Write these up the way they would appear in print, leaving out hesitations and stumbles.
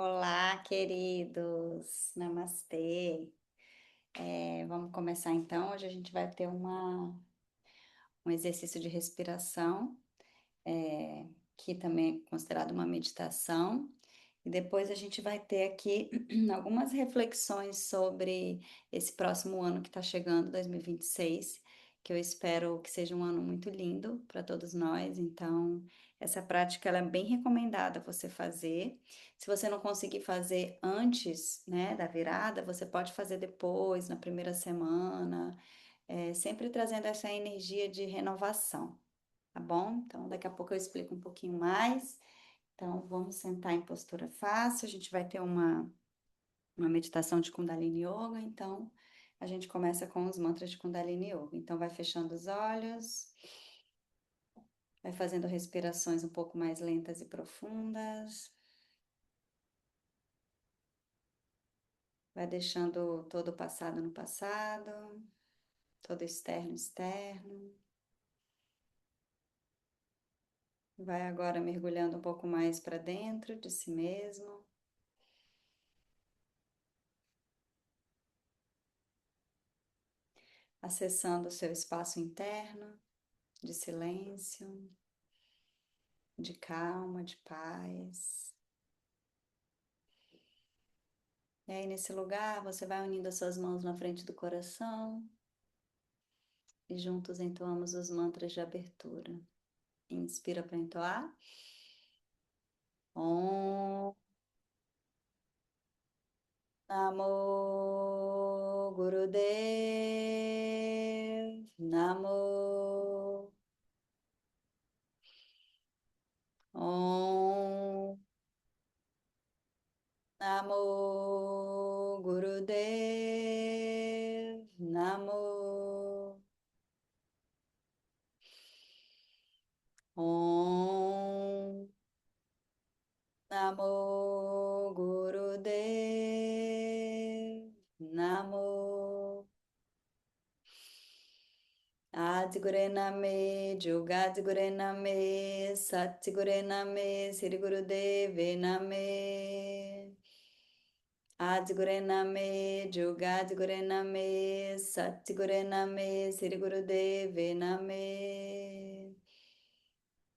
Olá, queridos. Namastê. Vamos começar então. Hoje a gente vai ter um exercício de respiração, que também é considerado uma meditação. E depois a gente vai ter aqui algumas reflexões sobre esse próximo ano que está chegando, 2026, que eu espero que seja um ano muito lindo para todos nós. Então, essa prática ela é bem recomendada você fazer. Se você não conseguir fazer antes, né, da virada, você pode fazer depois, na primeira semana, sempre trazendo essa energia de renovação, tá bom? Então, daqui a pouco eu explico um pouquinho mais. Então, vamos sentar em postura fácil. A gente vai ter uma meditação de Kundalini Yoga. Então, a gente começa com os mantras de Kundalini Yoga. Então, vai fechando os olhos, vai fazendo respirações um pouco mais lentas e profundas, vai deixando todo o passado no passado, todo externo externo. Vai agora mergulhando um pouco mais para dentro de si mesmo, acessando o seu espaço interno de silêncio, de calma, de paz. E aí, nesse lugar, você vai unindo as suas mãos na frente do coração e juntos entoamos os mantras de abertura. Inspira para entoar. Om Namo Gurudev Namo Om Namo Gurudev Namo Om Namo Gurudev Namo Adigurename Jugadigurename Satigurename Sri Gurudeve Name Adigurename Jugadigurename Satigurename Sri Gurudeve Name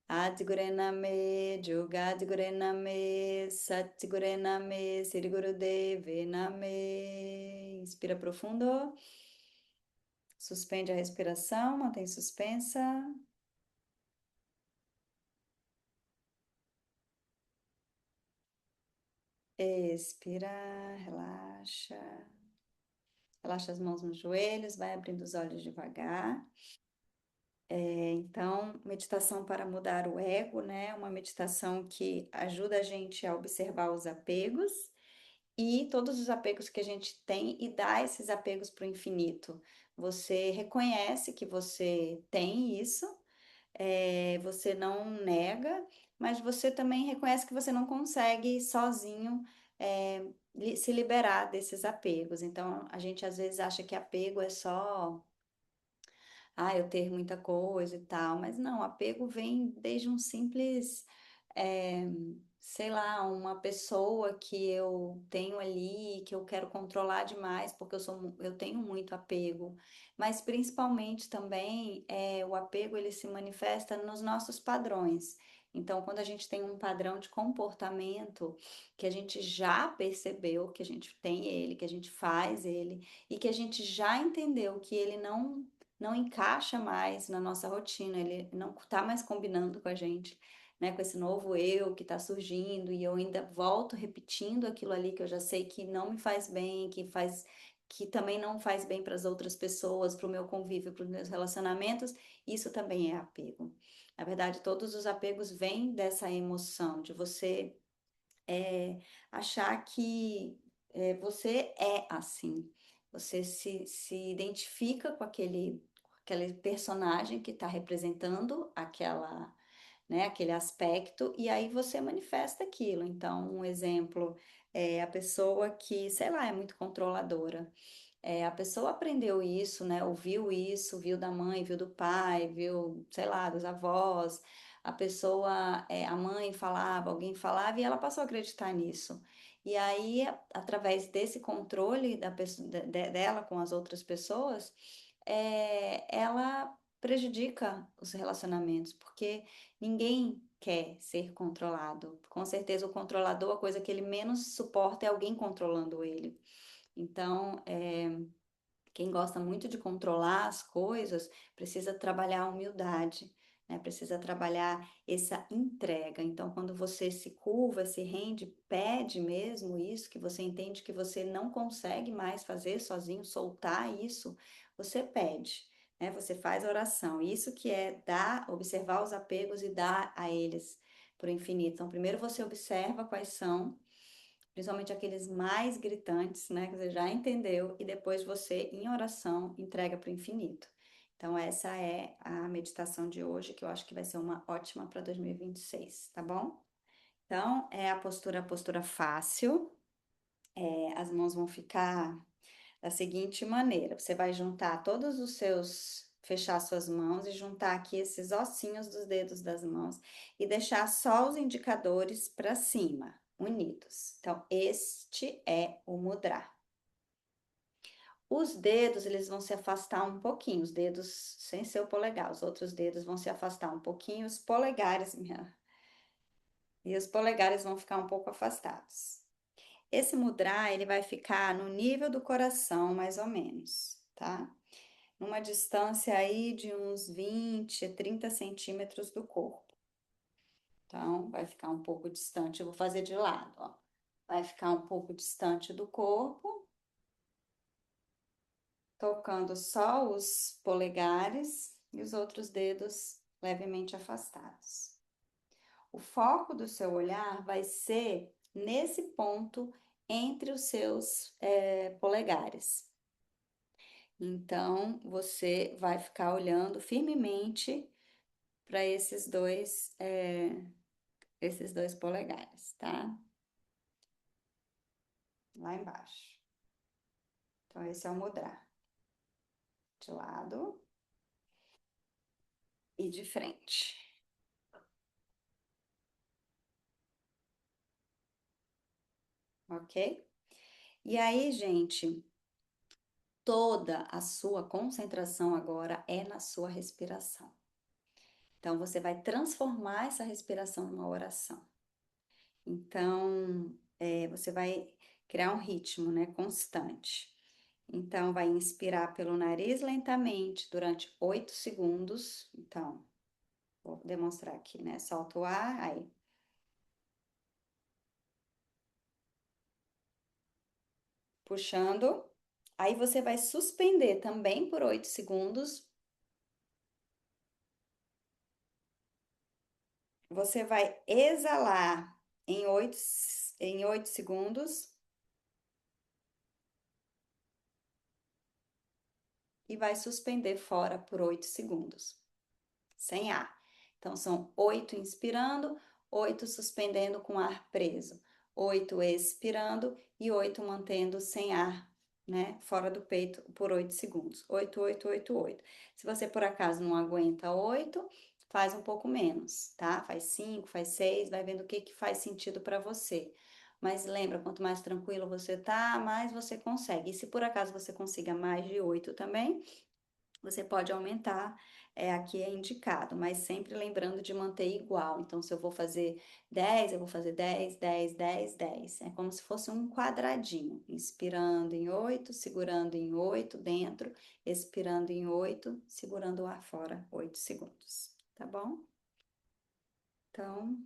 Adigurename Jugadigurename Satigurename Sri Gurudeve Name. Inspira profundo. Suspende a respiração, mantém suspensa. Expira, relaxa. Relaxa as mãos nos joelhos, vai abrindo os olhos devagar. Então, meditação para mudar o ego, né? Uma meditação que ajuda a gente a observar os apegos e todos os apegos que a gente tem e dá esses apegos para o infinito. Você reconhece que você tem isso, você não nega, mas você também reconhece que você não consegue sozinho, se liberar desses apegos. Então, a gente às vezes acha que apego é só eu ter muita coisa e tal, mas não, apego vem desde um simples, é, sei lá, uma pessoa que eu tenho ali, que eu quero controlar demais, porque eu tenho muito apego, mas principalmente também o apego ele se manifesta nos nossos padrões. Então, quando a gente tem um padrão de comportamento que a gente já percebeu que a gente tem ele, que a gente faz ele, e que a gente já entendeu que ele não encaixa mais na nossa rotina, ele não está mais combinando com a gente, né? Com esse novo eu que está surgindo, e eu ainda volto repetindo aquilo ali que eu já sei que não me faz bem, que também não faz bem para as outras pessoas, para o meu convívio, para os meus relacionamentos, isso também é apego. Na verdade, todos os apegos vêm dessa emoção de você achar que você é assim. Você se identifica com aquele personagem que está representando aquele aspecto, e aí você manifesta aquilo. Então, um exemplo é a pessoa que, sei lá, é muito controladora. A pessoa aprendeu isso, né? Ouviu isso, viu da mãe, viu do pai, viu, sei lá, dos avós. a pessoa, a mãe falava, alguém falava e ela passou a acreditar nisso. E aí, através desse controle dela com as outras pessoas, ela prejudica os relacionamentos, porque ninguém quer ser controlado. Com certeza, o controlador, a coisa que ele menos suporta é alguém controlando ele. Então, quem gosta muito de controlar as coisas precisa trabalhar a humildade, né? Precisa trabalhar essa entrega. Então, quando você se curva, se rende, pede mesmo isso, que você entende que você não consegue mais fazer sozinho, soltar isso, você pede, né? Você faz oração. Isso que é dar, observar os apegos e dar a eles para o infinito. Então, primeiro você observa quais são, principalmente aqueles mais gritantes, né, que você já entendeu, e depois você, em oração, entrega para o infinito. Então, essa é a meditação de hoje, que eu acho que vai ser uma ótima para 2026, tá bom? Então, é a postura fácil, as mãos vão ficar da seguinte maneira: você vai juntar todos os seus, fechar suas mãos e juntar aqui esses ossinhos dos dedos das mãos e deixar só os indicadores para cima, unidos. Então, este é o mudra. Os dedos, eles vão se afastar um pouquinho, os dedos sem ser o polegar, os outros dedos vão se afastar um pouquinho, os polegares, e os polegares vão ficar um pouco afastados. Esse mudra, ele vai ficar no nível do coração, mais ou menos, tá? Numa distância aí de uns 20 a 30 centímetros do corpo. Então, vai ficar um pouco distante. Eu vou fazer de lado, ó. Vai ficar um pouco distante do corpo, tocando só os polegares e os outros dedos levemente afastados. O foco do seu olhar vai ser nesse ponto entre os seus polegares. Então, você vai ficar olhando firmemente para esses dois polegares, tá? Lá embaixo. Então, esse é o mudra. De lado e de frente. Ok? E aí, gente, toda a sua concentração agora é na sua respiração. Então, você vai transformar essa respiração numa oração. Então, você vai criar um ritmo, né, constante. Então, vai inspirar pelo nariz lentamente durante 8 segundos. Então, vou demonstrar aqui, né? Solta o ar, aí puxando. Aí você vai suspender também por 8 segundos. Você vai exalar em oito segundos e vai suspender fora por 8 segundos, sem ar. Então, são 8 inspirando, 8 suspendendo com ar preso, 8 expirando e 8 mantendo sem ar, né, fora do peito por 8 segundos. 8, 8, 8, 8. Se você por acaso não aguenta 8, faz um pouco menos, tá? Faz 5, faz 6, vai vendo o que que faz sentido para você. Mas lembra, quanto mais tranquilo você tá, mais você consegue. E se por acaso você consiga mais de 8 também, você pode aumentar, aqui é indicado, mas sempre lembrando de manter igual. Então, se eu vou fazer 10, eu vou fazer 10, 10, 10, 10. É como se fosse um quadradinho. Inspirando em 8, segurando em 8 dentro, expirando em 8, segurando o ar fora 8 segundos. Tá bom? Então,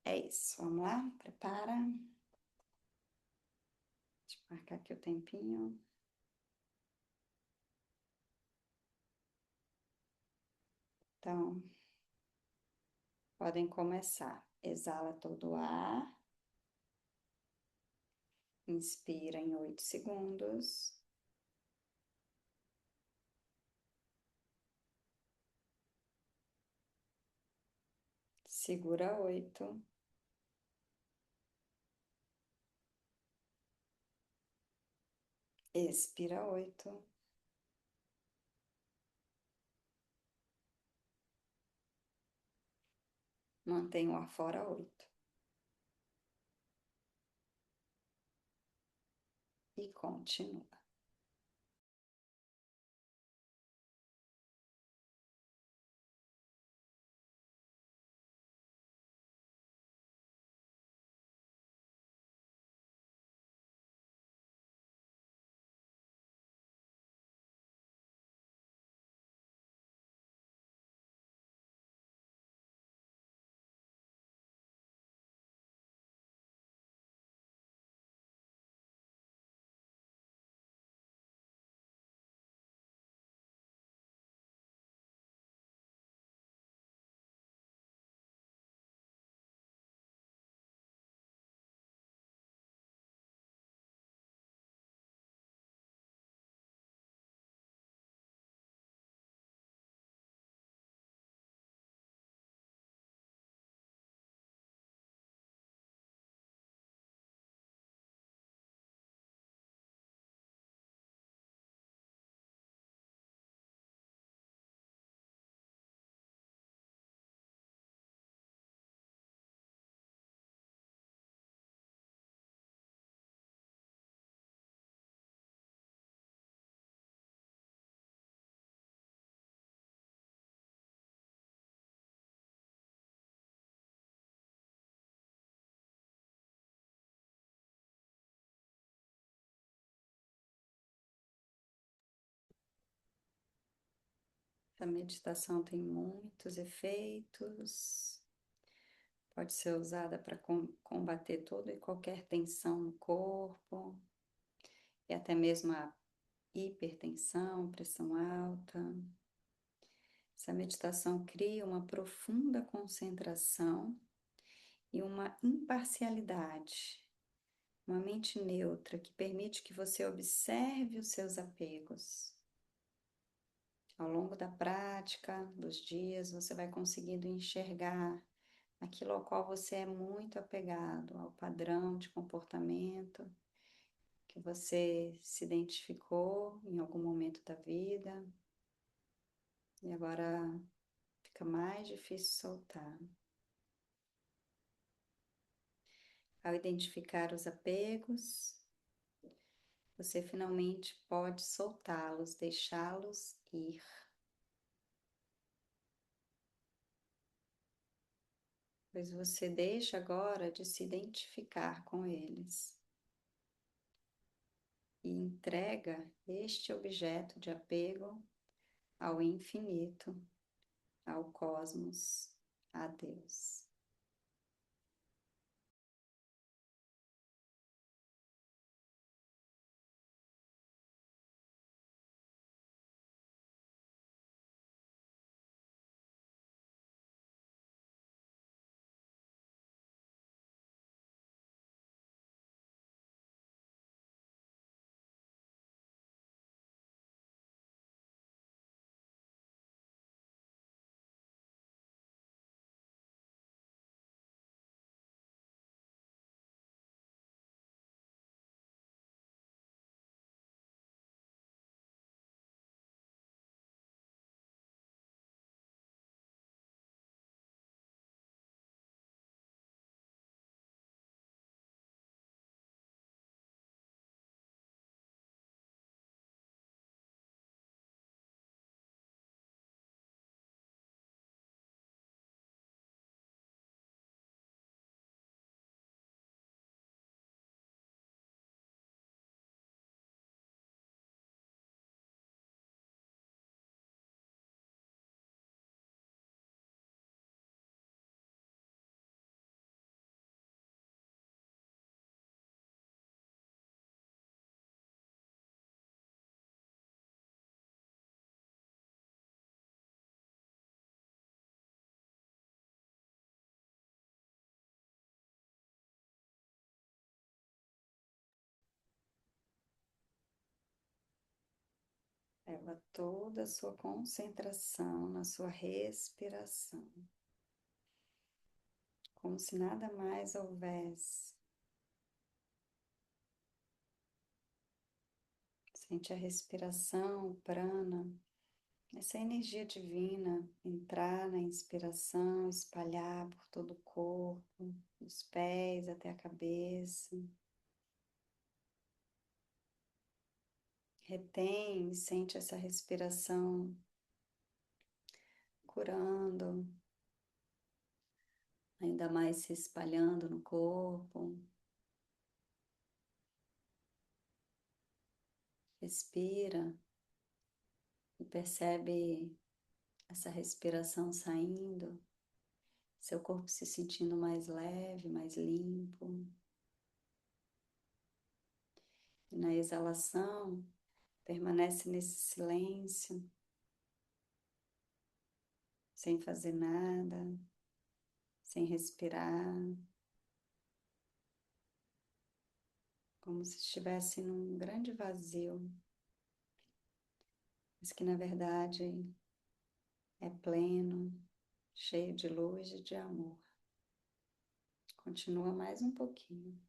é isso. Vamos lá? Prepara. Deixa eu marcar aqui o tempinho. Então, podem começar. Exala todo o ar. Inspira em 8 segundos. Segura 8. Expira 8. Mantém o ar fora 8. E continua. A meditação tem muitos efeitos. Pode ser usada para combater toda e qualquer tensão no corpo, e até mesmo a hipertensão, pressão alta. Essa meditação cria uma profunda concentração e uma imparcialidade, uma mente neutra que permite que você observe os seus apegos. Ao longo da prática, dos dias, você vai conseguindo enxergar aquilo ao qual você é muito apegado, ao padrão de comportamento que você se identificou em algum momento da vida e agora fica mais difícil soltar. Ao identificar os apegos, você finalmente pode soltá-los, deixá-los ir. Pois você deixa agora de se identificar com eles e entrega este objeto de apego ao infinito, ao cosmos, a Deus. Leva toda a sua concentração na sua respiração, como se nada mais houvesse. Sente a respiração, o prana, essa energia divina entrar na inspiração, espalhar por todo o corpo, dos pés até a cabeça. Retém e sente essa respiração curando, ainda mais se espalhando no corpo. Respira e percebe essa respiração saindo, seu corpo se sentindo mais leve, mais limpo. E na exalação, permanece nesse silêncio, sem fazer nada, sem respirar, como se estivesse num grande vazio, mas que na verdade é pleno, cheio de luz e de amor. Continua mais um pouquinho.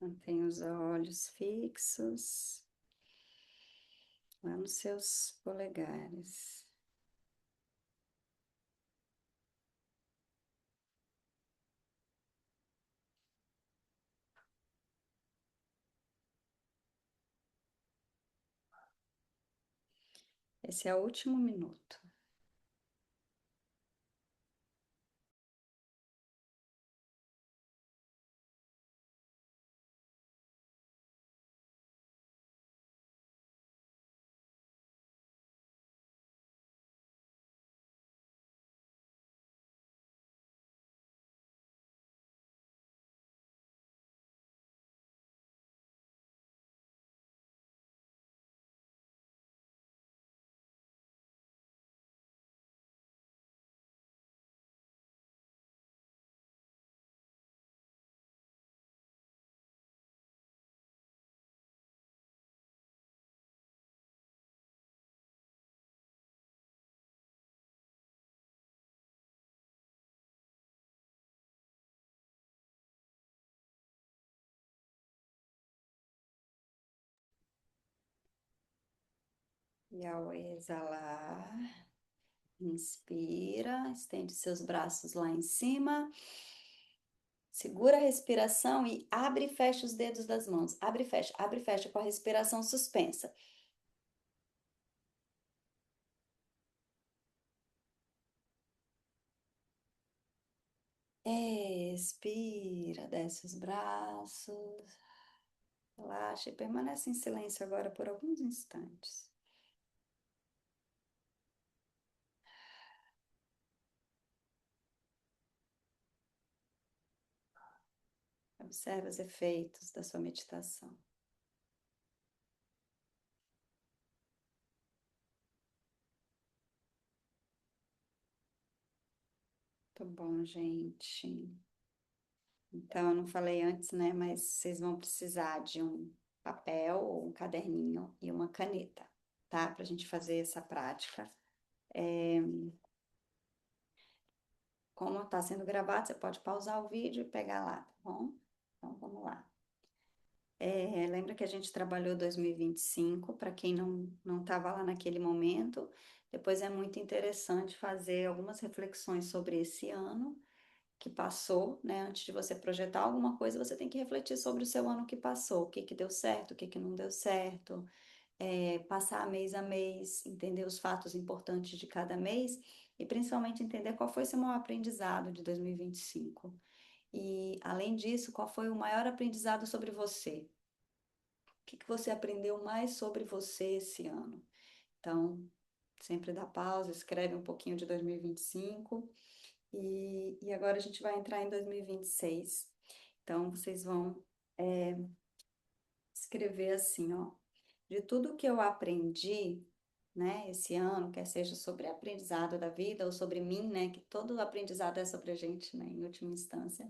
Mantenha os olhos fixos lá nos seus polegares. Esse é o último minuto. E ao exalar, inspira, estende seus braços lá em cima, segura a respiração e abre e fecha os dedos das mãos. Abre e fecha com a respiração suspensa. Expira, desce os braços, relaxa e permanece em silêncio agora por alguns instantes. Observe os efeitos da sua meditação. Tá bom, gente. Então, eu não falei antes, né? Mas vocês vão precisar de um papel, ou um caderninho e uma caneta, tá? Pra gente fazer essa prática. É, como está sendo gravado, você pode pausar o vídeo e pegar lá, tá bom? Então, vamos lá. Lembra que a gente trabalhou 2025, para quem não estava lá naquele momento. Depois é muito interessante fazer algumas reflexões sobre esse ano que passou, né? Antes de você projetar alguma coisa, você tem que refletir sobre o seu ano que passou, o que que deu certo, o que que não deu certo, passar mês a mês, entender os fatos importantes de cada mês e principalmente entender qual foi seu maior aprendizado de 2025. E, além disso, qual foi o maior aprendizado sobre você? O que que você aprendeu mais sobre você esse ano? Então, sempre dá pausa, escreve um pouquinho de 2025 e agora a gente vai entrar em 2026. Então, vocês vão escrever assim, ó, de tudo que eu aprendi, né, esse ano, quer seja sobre aprendizado da vida ou sobre mim, né, que todo aprendizado é sobre a gente, né, em última instância.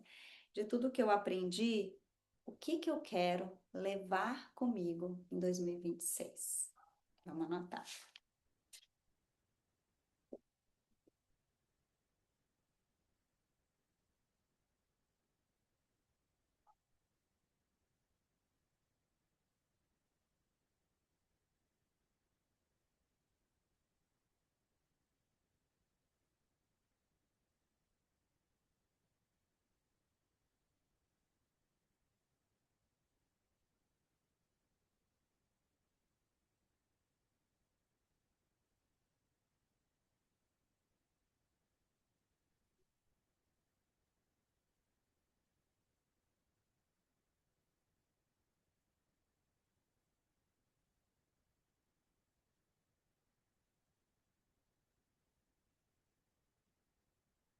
De tudo que eu aprendi, o que que eu quero levar comigo em 2026? Vamos anotar.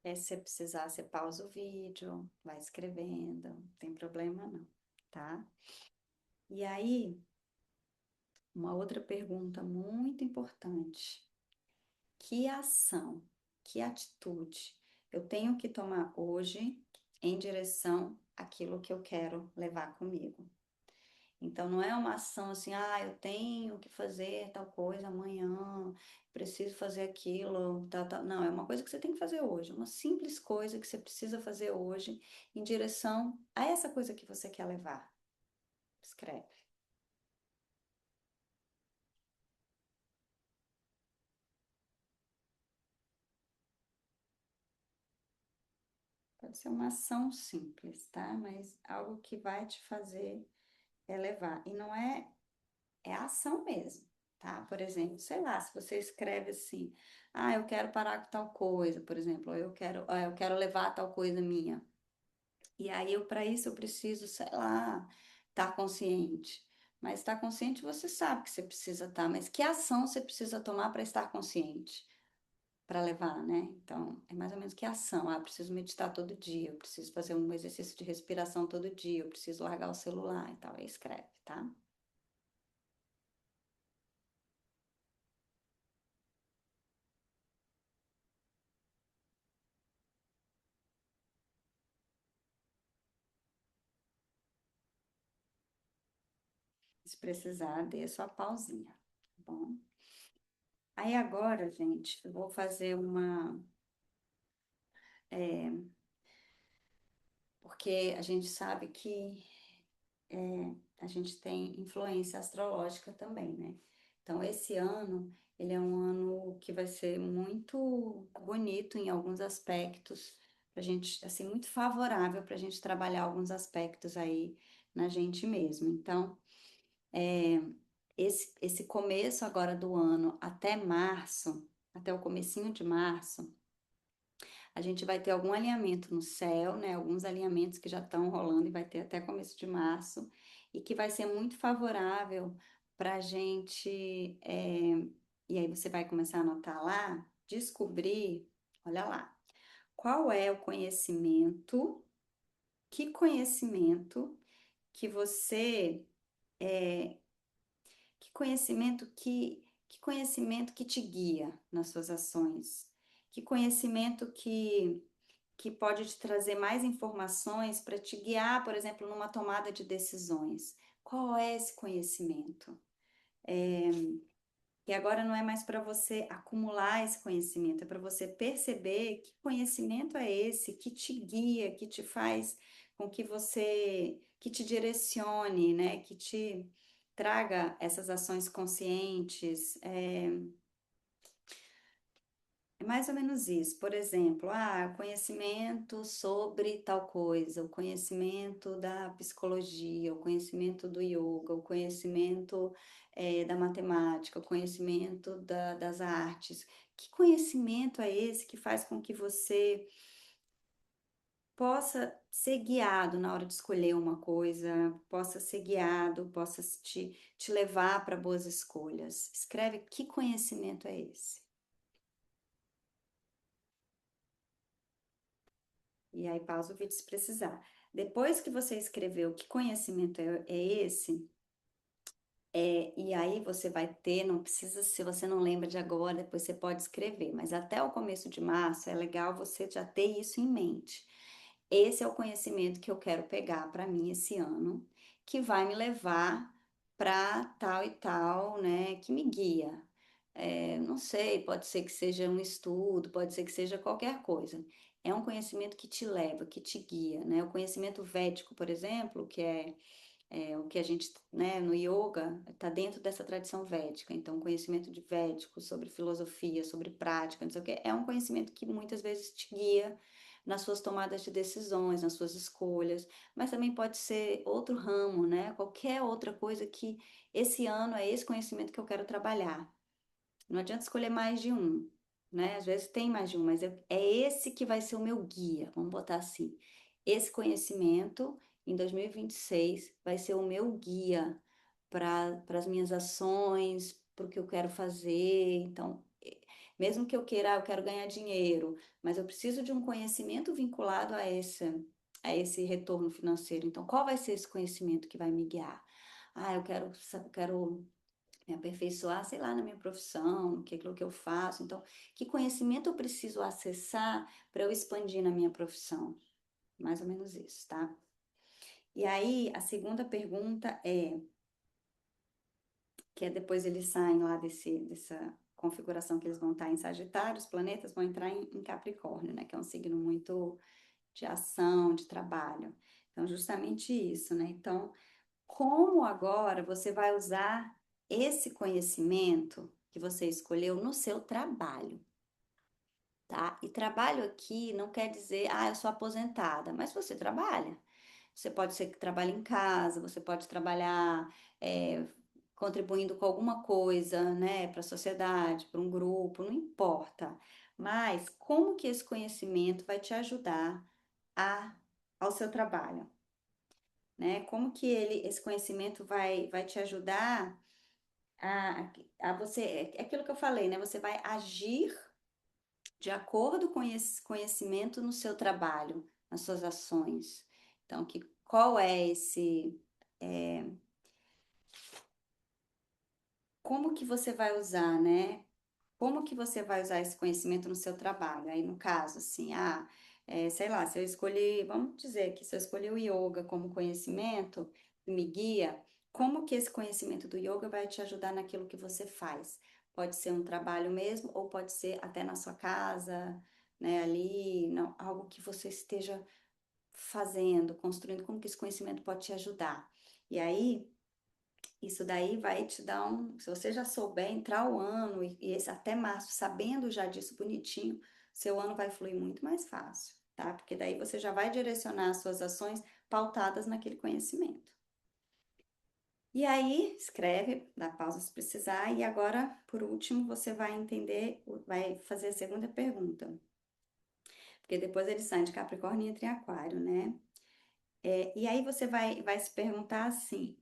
Se você precisar, você pausa o vídeo, vai escrevendo, não tem problema não, tá? E aí, uma outra pergunta muito importante. Que ação, que atitude eu tenho que tomar hoje em direção àquilo que eu quero levar comigo? Então, não é uma ação assim, eu tenho que fazer tal coisa amanhã, preciso fazer aquilo, tal, tal. Não, é uma coisa que você tem que fazer hoje, uma simples coisa que você precisa fazer hoje em direção a essa coisa que você quer levar. Escreve. Pode ser uma ação simples, tá? Mas algo que vai te fazer elevar. E não é a ação mesmo, tá? Por exemplo, sei lá, se você escreve assim, eu quero parar com tal coisa, por exemplo, ou eu quero levar tal coisa minha. E aí, para isso, eu preciso, sei lá, estar consciente. Mas estar consciente, você sabe que você precisa estar, mas que ação você precisa tomar para estar consciente? Para levar, né? Então, é mais ou menos que ação. Eu preciso meditar todo dia, eu preciso fazer um exercício de respiração todo dia, eu preciso largar o celular e tal. Aí escreve, tá? Se precisar, dê a sua pausinha, tá bom? Aí agora, gente, eu vou fazer uma. Porque a gente sabe que a gente tem influência astrológica também, né? Então, esse ano, ele é um ano que vai ser muito bonito em alguns aspectos, pra gente, assim, muito favorável para a gente trabalhar alguns aspectos aí na gente mesmo. Então, é, esse começo agora do ano até março, até o comecinho de março, a gente vai ter algum alinhamento no céu, né? Alguns alinhamentos que já estão rolando e vai ter até começo de março, e que vai ser muito favorável para a gente. E aí você vai começar a anotar lá, descobrir, olha lá, qual é o conhecimento, que conhecimento que você que conhecimento que te guia nas suas ações? Que conhecimento que pode te trazer mais informações para te guiar, por exemplo, numa tomada de decisões? Qual é esse conhecimento? E agora não é mais para você acumular esse conhecimento, é para você perceber que conhecimento é esse que te guia, que te faz com que você, que te direcione, né? Que te traga essas ações conscientes. É mais ou menos isso. Por exemplo, conhecimento sobre tal coisa, o conhecimento da psicologia, o conhecimento do yoga, o conhecimento, da matemática, o conhecimento das artes. Que conhecimento é esse que faz com que você possa ser guiado na hora de escolher uma coisa, possa ser guiado, possa te levar para boas escolhas? Escreve que conhecimento é esse. E aí pausa o vídeo se precisar. Depois que você escreveu que conhecimento é esse, e aí você vai ter, não precisa, se você não lembra de agora, depois você pode escrever, mas até o começo de março é legal você já ter isso em mente. Esse é o conhecimento que eu quero pegar para mim esse ano, que vai me levar para tal e tal, né, que me guia. Não sei, pode ser que seja um estudo, pode ser que seja qualquer coisa. É um conhecimento que te leva, que te guia, né? O conhecimento védico, por exemplo, que é o que a gente, né, no yoga, está dentro dessa tradição védica. Então, conhecimento de védico sobre filosofia, sobre prática, não sei o quê, é um conhecimento que muitas vezes te guia nas suas tomadas de decisões, nas suas escolhas, mas também pode ser outro ramo, né? Qualquer outra coisa que esse ano é esse conhecimento que eu quero trabalhar. Não adianta escolher mais de um, né? Às vezes tem mais de um, mas é esse que vai ser o meu guia, vamos botar assim. Esse conhecimento, em 2026, vai ser o meu guia para as minhas ações, para o que eu quero fazer. Então, mesmo que eu queira, eu quero ganhar dinheiro, mas eu preciso de um conhecimento vinculado a esse retorno financeiro. Então, qual vai ser esse conhecimento que vai me guiar? Eu quero me aperfeiçoar, sei lá, na minha profissão, que é aquilo que eu faço. Então, que conhecimento eu preciso acessar para eu expandir na minha profissão? Mais ou menos isso, tá? E aí, a segunda pergunta que é depois eles saem lá dessa configuração que eles vão estar em Sagitário, os planetas vão entrar em Capricórnio, né? Que é um signo muito de ação, de trabalho. Então, justamente isso, né? Então, como agora você vai usar esse conhecimento que você escolheu no seu trabalho, tá? E trabalho aqui não quer dizer, eu sou aposentada, mas você trabalha. Você pode ser que trabalhe em casa, você pode trabalhar contribuindo com alguma coisa, né, para a sociedade, para um grupo, não importa. Mas como que esse conhecimento vai te ajudar a, ao seu trabalho? Né? Como que esse conhecimento vai te ajudar a você, é aquilo que eu falei, né? Você vai agir de acordo com esse conhecimento no seu trabalho, nas suas ações. Então, qual é é, como que você vai usar, né? Como que você vai usar esse conhecimento no seu trabalho? Aí, no caso, assim, sei lá, se eu escolhi, vamos dizer que se eu escolhi o yoga como conhecimento, me guia, como que esse conhecimento do yoga vai te ajudar naquilo que você faz? Pode ser um trabalho mesmo, ou pode ser até na sua casa, né, ali, não, algo que você esteja fazendo, construindo, como que esse conhecimento pode te ajudar? E aí, Isso daí vai te dar um. Se você já souber entrar o ano e esse até março, sabendo já disso bonitinho, seu ano vai fluir muito mais fácil, tá? Porque daí você já vai direcionar as suas ações pautadas naquele conhecimento. E aí, escreve, dá pausa se precisar, e agora, por último, você vai entender, vai fazer a segunda pergunta. Porque depois ele sai de Capricórnio e entra em Aquário, né? E aí você vai se perguntar assim.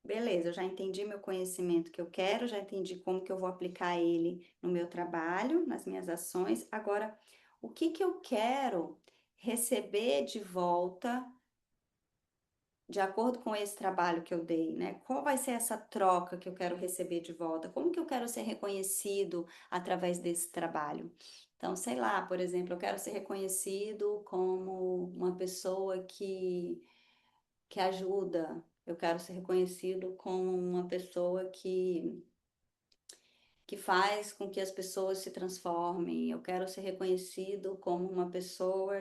Beleza, eu já entendi meu conhecimento que eu quero, já entendi como que eu vou aplicar ele no meu trabalho, nas minhas ações. Agora, o que que eu quero receber de volta de acordo com esse trabalho que eu dei, né? Qual vai ser essa troca que eu quero receber de volta? Como que eu quero ser reconhecido através desse trabalho? Então, sei lá, por exemplo, eu quero ser reconhecido como uma pessoa que ajuda. Eu quero ser reconhecido como uma pessoa que faz com que as pessoas se transformem. Eu quero ser reconhecido como uma pessoa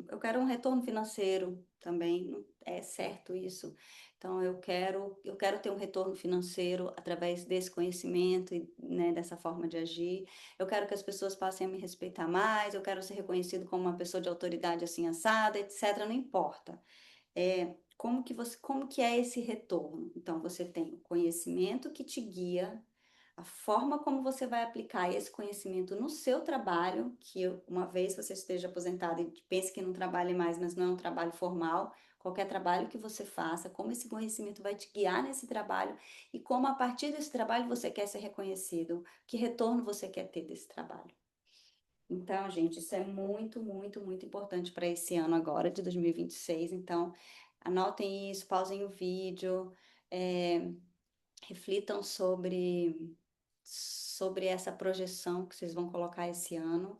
eu quero um retorno financeiro também, não é certo isso. Então eu quero ter um retorno financeiro através desse conhecimento e, né, dessa forma de agir. Eu quero que as pessoas passem a me respeitar mais, eu quero ser reconhecido como uma pessoa de autoridade assim assada, etc, não importa. Como que é esse retorno? Então, você tem o conhecimento que te guia, a forma como você vai aplicar esse conhecimento no seu trabalho, uma vez você esteja aposentado e pense que não trabalhe mais, mas não é um trabalho formal, qualquer trabalho que você faça, como esse conhecimento vai te guiar nesse trabalho e como a partir desse trabalho você quer ser reconhecido, que retorno você quer ter desse trabalho. Então, gente, isso é muito, muito, muito importante para esse ano agora, de 2026. Então, anotem isso, pausem o vídeo, é, reflitam sobre essa projeção que vocês vão colocar esse ano.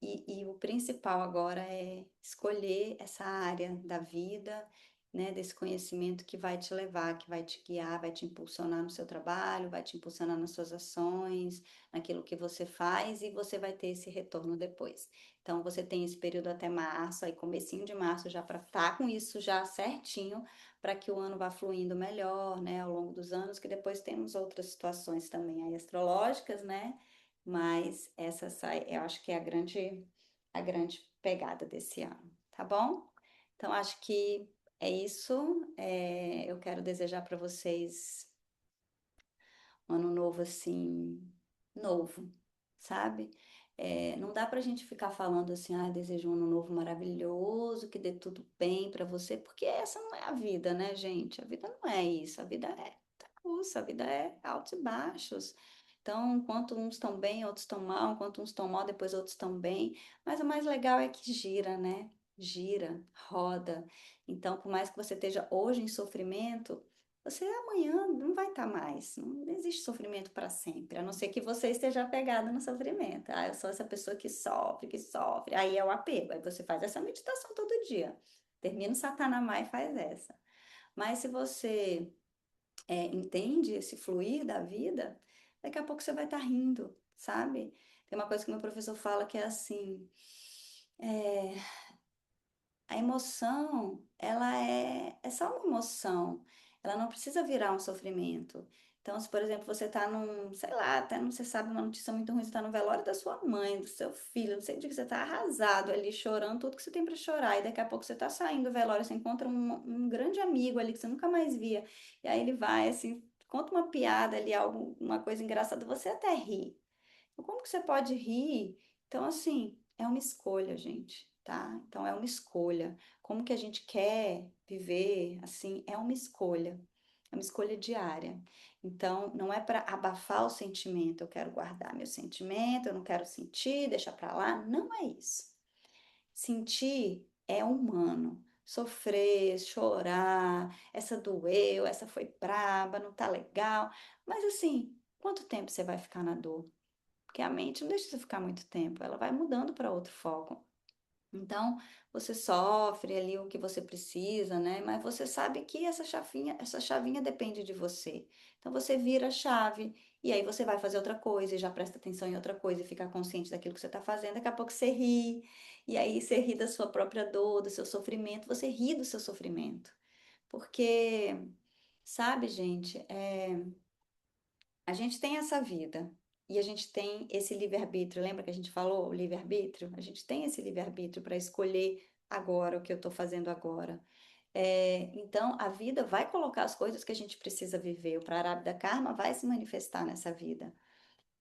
E o principal agora é escolher essa área da vida, né, desse conhecimento que vai te levar, que vai te guiar, vai te impulsionar no seu trabalho, vai te impulsionar nas suas ações, naquilo que você faz, e você vai ter esse retorno depois. Então, você tem esse período até março, aí comecinho de março já para estar com isso já certinho, para que o ano vá fluindo melhor, né, ao longo dos anos, que depois temos outras situações também aí astrológicas, né? Mas eu acho que é a grande pegada desse ano, tá bom? Então, acho que é isso. Eu quero desejar para vocês um ano novo assim, novo, sabe? Não dá pra gente ficar falando assim, desejo um ano novo maravilhoso, que dê tudo bem pra você, porque essa não é a vida, né, gente? A vida não é isso, a vida é russa, a vida é altos e baixos. Então, enquanto uns estão bem, outros estão mal, enquanto uns estão mal, depois outros estão bem. Mas o mais legal é que gira, né? Gira, roda. Então, por mais que você esteja hoje em sofrimento, você amanhã não vai estar mais. Não existe sofrimento para sempre, a não ser que você esteja apegado no sofrimento. Eu sou essa pessoa que sofre, que sofre. Aí é o apego. Aí você faz essa meditação todo dia. Termina o Satanamá e faz essa. Mas se você entende esse fluir da vida, daqui a pouco você vai estar rindo, sabe? Tem uma coisa que meu professor fala que é assim. é, a emoção, é só uma emoção. Ela não precisa virar um sofrimento. Então, se, por exemplo, você está sei lá, até não você sabe uma notícia muito ruim, você está no velório da sua mãe, do seu filho, não sei o que, você está arrasado ali, chorando tudo que você tem para chorar, e daqui a pouco você está saindo do velório, você encontra um grande amigo ali que você nunca mais via, e aí ele vai, assim, conta uma piada ali, uma coisa engraçada, você até ri. Então, como que você pode rir? Então, assim, é uma escolha, gente, tá? Então, é uma escolha. Como que a gente quer viver, assim, é uma escolha. É uma escolha diária. Então, não é para abafar o sentimento, eu quero guardar meu sentimento, eu não quero sentir, deixar para lá. Não é isso. Sentir é humano. Sofrer, chorar, essa doeu, essa foi braba, não tá legal. Mas assim, quanto tempo você vai ficar na dor? Porque a mente não deixa você ficar muito tempo, ela vai mudando para outro foco. Então, você sofre ali o que você precisa, né? Mas você sabe que essa chavinha depende de você. Então, você vira a chave e aí você vai fazer outra coisa e já presta atenção em outra coisa e fica consciente daquilo que você está fazendo. Daqui a pouco você ri, e aí você ri da sua própria dor, do seu sofrimento, você ri do seu sofrimento. Porque, sabe, gente, a gente tem essa vida e a gente tem esse livre-arbítrio. Lembra que a gente falou o livre-arbítrio? A gente tem esse livre-arbítrio para escolher agora o que eu estou fazendo agora. Então, a vida vai colocar as coisas que a gente precisa viver. O Prarabdha Karma vai se manifestar nessa vida.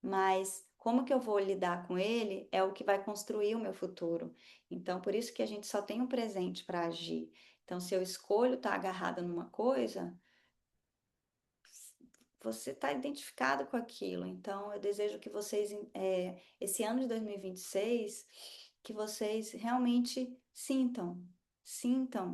Mas como que eu vou lidar com ele é o que vai construir o meu futuro. Então, por isso que a gente só tem um presente para agir. Então, se eu escolho estar agarrada numa coisa, você está identificado com aquilo. Então, eu desejo que vocês, esse ano de 2026, que vocês realmente sintam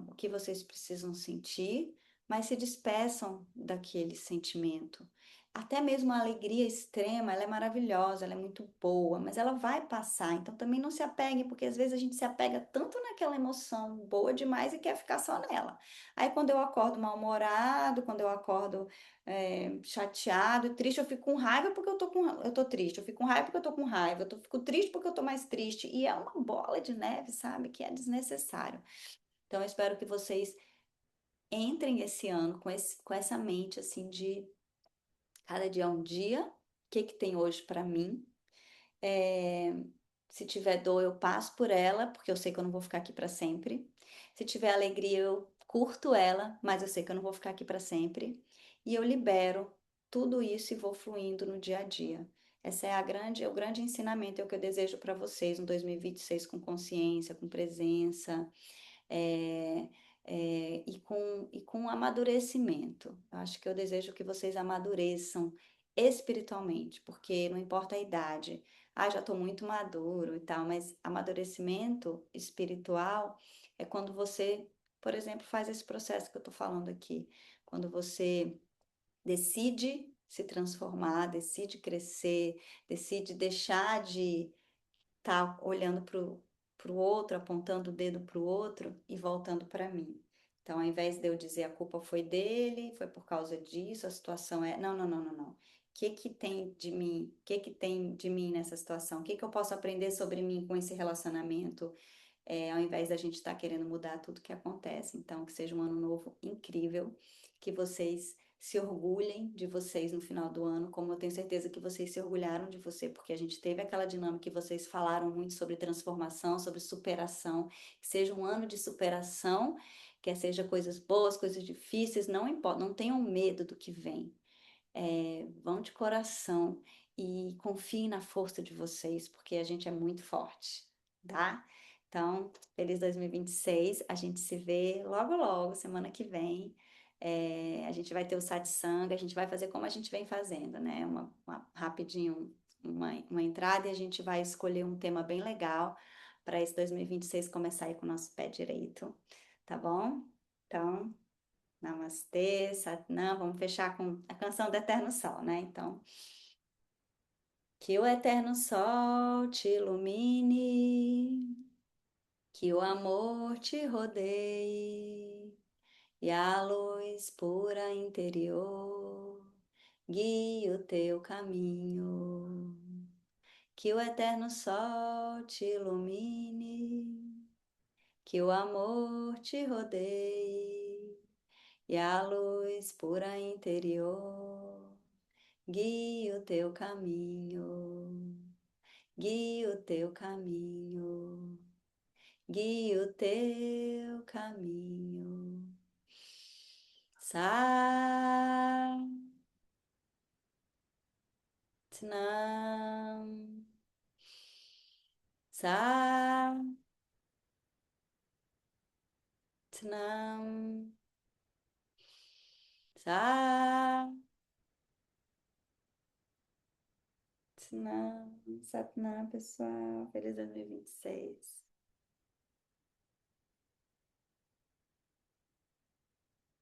o que vocês precisam sentir, mas se despeçam daquele sentimento. Até mesmo a alegria extrema, ela é maravilhosa, ela é muito boa, mas ela vai passar. Então, também não se apegue, porque às vezes a gente se apega tanto naquela emoção boa demais e quer ficar só nela. Aí, quando eu acordo mal-humorado, quando eu acordo chateado, triste, eu fico com raiva porque eu tô triste, eu fico com raiva porque eu tô com raiva, fico triste porque eu tô mais triste, e é uma bola de neve, sabe, que é desnecessário. Então, eu espero que vocês entrem esse ano com essa mente, assim, de cada dia é um dia, o que que tem hoje para mim, é, se tiver dor, eu passo por ela, porque eu sei que eu não vou ficar aqui para sempre. Se tiver alegria, eu curto ela, mas eu sei que eu não vou ficar aqui para sempre. E eu libero tudo isso e vou fluindo no dia a dia. Essa é o grande ensinamento, é o que eu desejo para vocês no 2026 com consciência, com presença, é, e com amadurecimento. Eu acho que eu desejo que vocês amadureçam espiritualmente, porque não importa a idade. Ah, já estou muito maduro e tal, mas amadurecimento espiritual é quando você, por exemplo, faz esse processo que eu estou falando aqui. Quando você decide se transformar, decide crescer, decide deixar de tá olhando para o outro, apontando o dedo para o outro e voltando para mim. Então, ao invés de eu dizer a culpa foi dele, foi por causa disso, a situação é. Não, não, não, não, não. O que que tem de mim? O que que tem de mim nessa situação? O que que eu posso aprender sobre mim com esse relacionamento? Ao invés da gente estar querendo mudar tudo que acontece. Então, que seja um ano novo incrível, que vocês se orgulhem de vocês no final do ano, como eu tenho certeza que vocês se orgulharam de você, porque a gente teve aquela dinâmica que vocês falaram muito sobre transformação, sobre superação, que seja um ano de superação, quer seja coisas boas, coisas difíceis, não importa, não tenham medo do que vem. Vão de coração e confiem na força de vocês, porque a gente é muito forte, tá? Então, feliz 2026. A gente se vê logo, logo, semana que vem. A gente vai ter o satsang, a gente vai fazer como a gente vem fazendo, né? Rapidinho, uma entrada e a gente vai escolher um tema bem legal para esse 2026 começar aí com o nosso pé direito, tá bom? Então, Namastê, Satnam. Vamos fechar com a canção do Eterno Sol, né? Então, que o Eterno Sol te ilumine, que o amor te rodeie e a luz pura interior guie o teu caminho. Que o Eterno Sol te ilumine, que o amor te rodeie e a luz pura interior guie o teu caminho, guie o teu caminho, guie o teu caminho. Satnam, Satnam, Satnam, Satnam, pessoal. Feliz 2026.